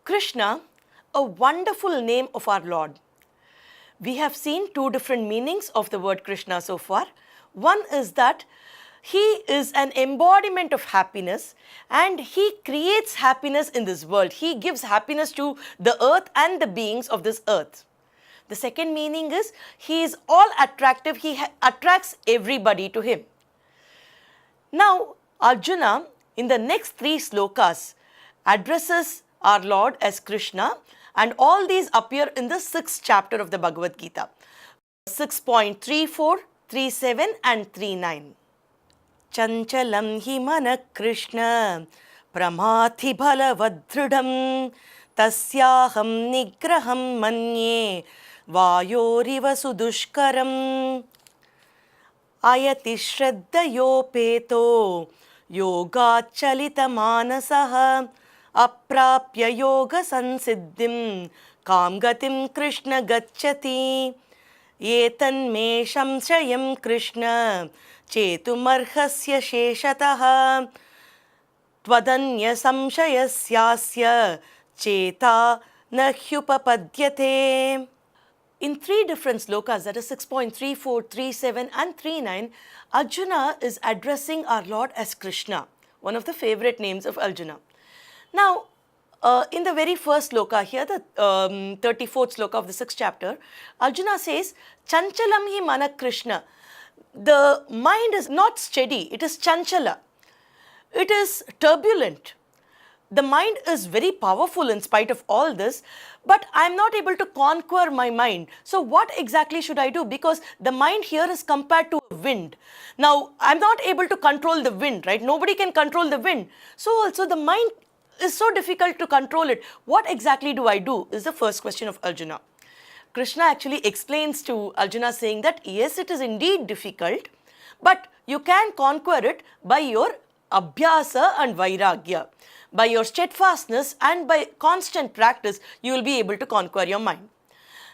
Krishna, a wonderful name of our Lord. We have seen two different meanings of the word Krishna so far. One is that he is an embodiment of happiness and he creates happiness in this world. He gives happiness to the earth and the beings of this earth. The second meaning is he is all attractive. He attracts everybody to him. Now, Arjuna in the next three slokas addresses our Lord as Krishna, and all these appear in the 6th chapter of the Bhagavad Gita. 6.34, 37 and 39. Chanchalam hi mana Krishna pramathi balavadhrudam tasyaham nigraham manye vayoriva sudushkaram ayati shraddhayopeto yogachalita manasaha aprapya yoga sansiddhim kamgatim Krishna gacchati etanme shamshayam Krishna chetumarhasya sheshatah tvadanya samshayasyasya cheta nahyupapadyate. In three different slokas, that is 6.34, 37 and 39, Arjuna is addressing our Lord as Krishna, one of the favorite names of Arjuna. Now, in the very first sloka here, the 34th sloka of the 6th chapter, Arjuna says, Chanchalam hi mana Krishna. The mind is not steady, it is chanchala. It is turbulent. The mind is very powerful in spite of all this, but I am not able to conquer my mind. So what exactly should I do? Because the mind here is compared to a wind. Now, I am not able to control the wind, right? Nobody can control the wind. So also the mind is so difficult to control it. What exactly do I do is the first question of Arjuna. Krishna actually explains to Arjuna saying that yes, it is indeed difficult, but you can conquer it by your abhyasa and vairagya. By your steadfastness and by constant practice, you will be able to conquer your mind.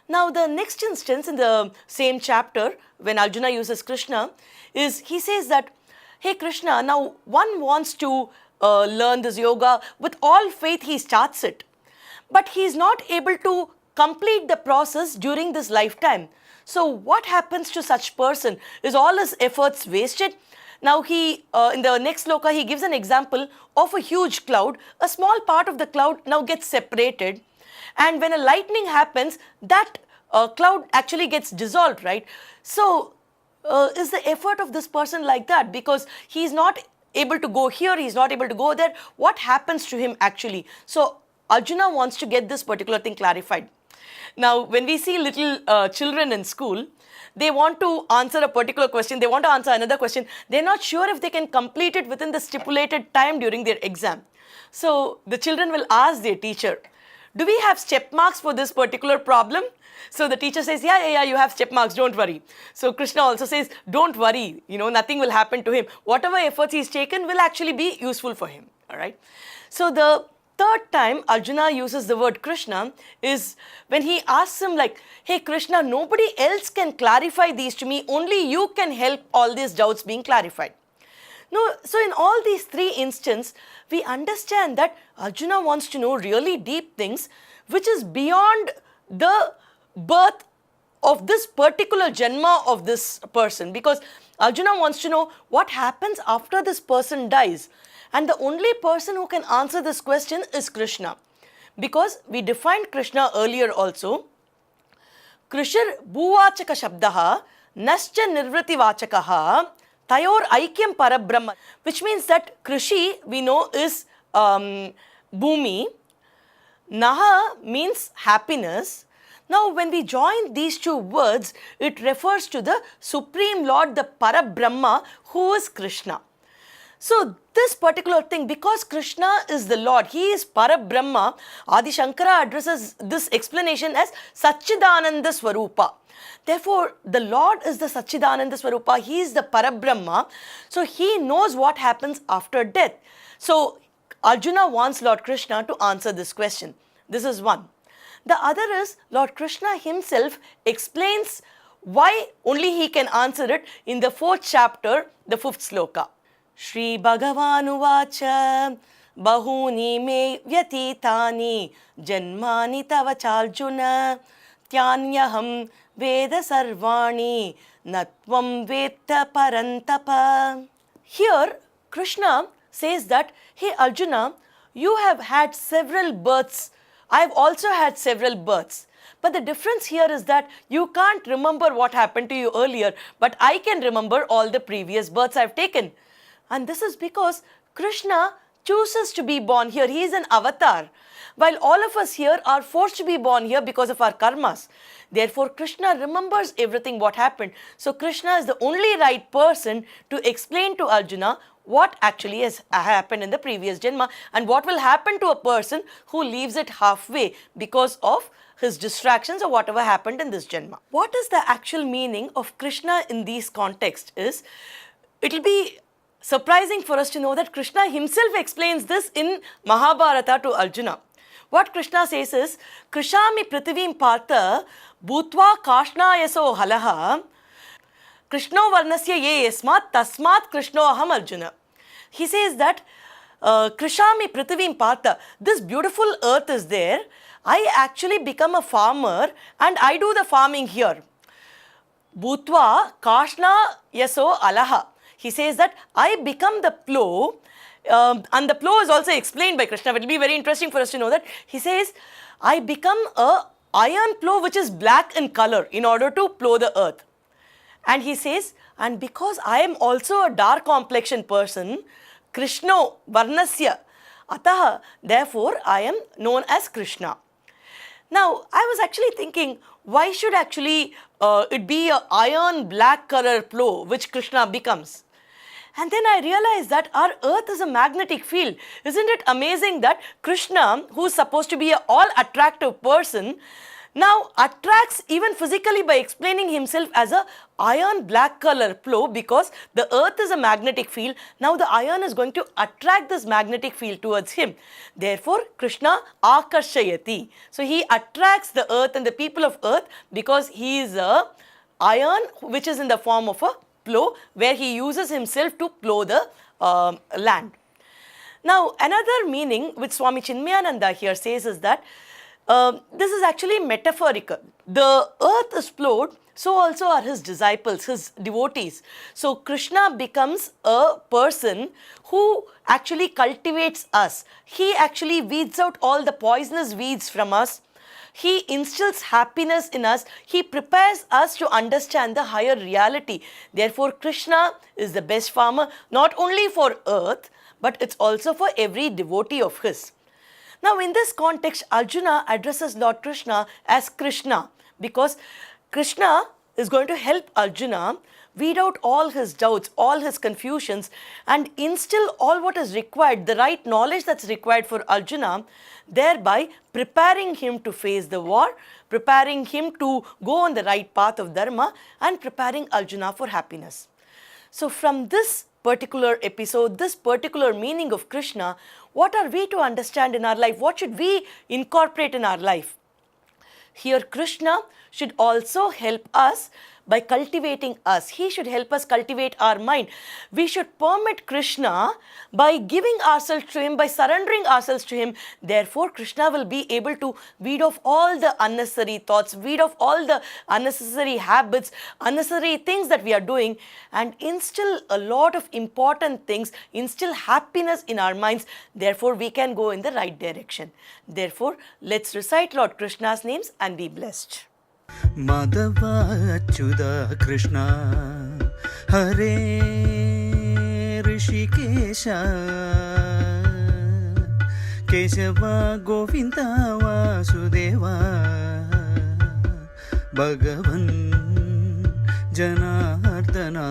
Now, the next instance in the same chapter, when Arjuna uses Krishna, is he says that, hey Krishna, now one wants to learn this yoga. With all faith, he starts it. But he is not able to complete the process during this lifetime. So, what happens to such person? Is all his efforts wasted? Now, he in the next sloka, he gives an example of a huge cloud. A small part of the cloud now gets separated. And when a lightning happens, that cloud actually gets dissolved, right? So, is the effort of this person like that? Because he is not able to go here, he is not able to go there. What happens to him actually? So, Arjuna wants to get this particular thing clarified. Now, when we see little children in school, they want to answer a particular question, they want to answer another question. They're not sure if they can complete it within the stipulated time during their exam. So, the children will ask their teacher, do we have step marks for this particular problem? So, the teacher says, yeah, you have step marks, don't worry. So, Krishna also says, don't worry, nothing will happen to him. Whatever efforts he's taken will actually be useful for him, all right? So, the third time Arjuna uses the word Krishna is when he asks him like, hey Krishna, nobody else can clarify these to me, only you can help all these doubts being clarified. No, so in all these three instances, we understand that Arjuna wants to know really deep things which is beyond the birth of this particular janma of this person, because Arjuna wants to know what happens after this person dies. And the only person who can answer this question is Krishna. Because we defined Krishna earlier also. Krishir bhuvachaka shabdaha nascha nirvriti vachakaha tayor aikyam parabrahma. Which means that Krishi, we know, is Bhumi. Naha means happiness. Now, when we join these two words, it refers to the Supreme Lord, the Parabrahma, who is Krishna. So, this particular thing, because Krishna is the Lord, he is Parabrahma, Adi Shankara addresses this explanation as Satchidananda Swarupa. Therefore, the Lord is the Satchidananda Swarupa, he is the Parabrahma, so he knows what happens after death. So, Arjuna wants Lord Krishna to answer this question. This is one. The other is Lord Krishna himself explains why only he can answer it in the 4th chapter, the 5th sloka. Shri Bhagavan Uvacha bahuni me vyatitani janmani tava chaljuna tyanyaham veda sarvani natvam vetta parantapa. Here Krishna says that, hey Arjuna, you have had several births. I have also had several births. But the difference here is that you can't remember what happened to you earlier, but I can remember all the previous births I've taken. And this is because Krishna chooses to be born here. He is an avatar. While all of us here are forced to be born here because of our karmas. Therefore, Krishna remembers everything what happened. So, Krishna is the only right person to explain to Arjuna what actually has happened in the previous Janma and what will happen to a person who leaves it halfway because of his distractions or whatever happened in this Janma. What is the actual meaning of Krishna in these contexts is, it will be surprising for us to know that Krishna himself explains this in Mahabharata to Arjuna. What Krishna says is, Krishami Prithivim Partha Bhutva Kashnayaso Halaha Krishno Varnasya Ye Yasmat Tasmat Krishno Aham Arjuna. He says that Krishami Prithivim Partha, this beautiful earth is there. I actually become a farmer and I do the farming here. Bhutva Kashna Yaso Alaha. He says that I become the plow, and the plow is also explained by Krishna. It will be very interesting for us to know that. He says, I become a iron plow which is black in color in order to plow the earth. And he says, and because I am also a dark complexion person, Krishno Varnasya Ataha, therefore I am known as Krishna. Now, I was actually thinking, why should actually it be a iron black color plow which Krishna becomes? And then I realized that our earth is a magnetic field. Isn't it amazing that Krishna, who is supposed to be an all-attractive person, now attracts even physically by explaining himself as a iron black color plow, because the earth is a magnetic field. Now the iron is going to attract this magnetic field towards him. Therefore, Krishna akarshayati. So he attracts the earth and the people of earth because he is a iron which is in the form of a plow, where he uses himself to plow the land. Now another meaning which Swami Chinmayananda here says is that this is actually metaphorical. The earth is plowed, so also are his disciples, his devotees. So Krishna becomes a person who actually cultivates us. He actually weeds out all the poisonous weeds from us. He instills happiness in us. He prepares us to understand the higher reality. Therefore, Krishna is the best farmer, not only for earth, but it's also for every devotee of his. Now, in this context, Arjuna addresses Lord Krishna as Krishna, because Krishna is going to help Arjuna weed out all his doubts, all his confusions, and instill all what is required, the right knowledge that's required for Arjuna, thereby preparing him to face the war, preparing him to go on the right path of dharma, and preparing Arjuna for happiness. So from this particular episode, this particular meaning of Krishna, what are we to understand in our life? What should we incorporate in our life? Here Krishna should also help us by cultivating us. He should help us cultivate our mind. We should permit Krishna by giving ourselves to him, by surrendering ourselves to him. Therefore, Krishna will be able to weed off all the unnecessary thoughts, weed off all the unnecessary habits, unnecessary things that we are doing, and instill a lot of important things, instill happiness in our minds. Therefore, we can go in the right direction. Therefore, let's recite Lord Krishna's names and be blessed. Madhava Achyuta Krishna Hare Rishikesha Kesava Govinda Vasudeva Bhagavan Janardana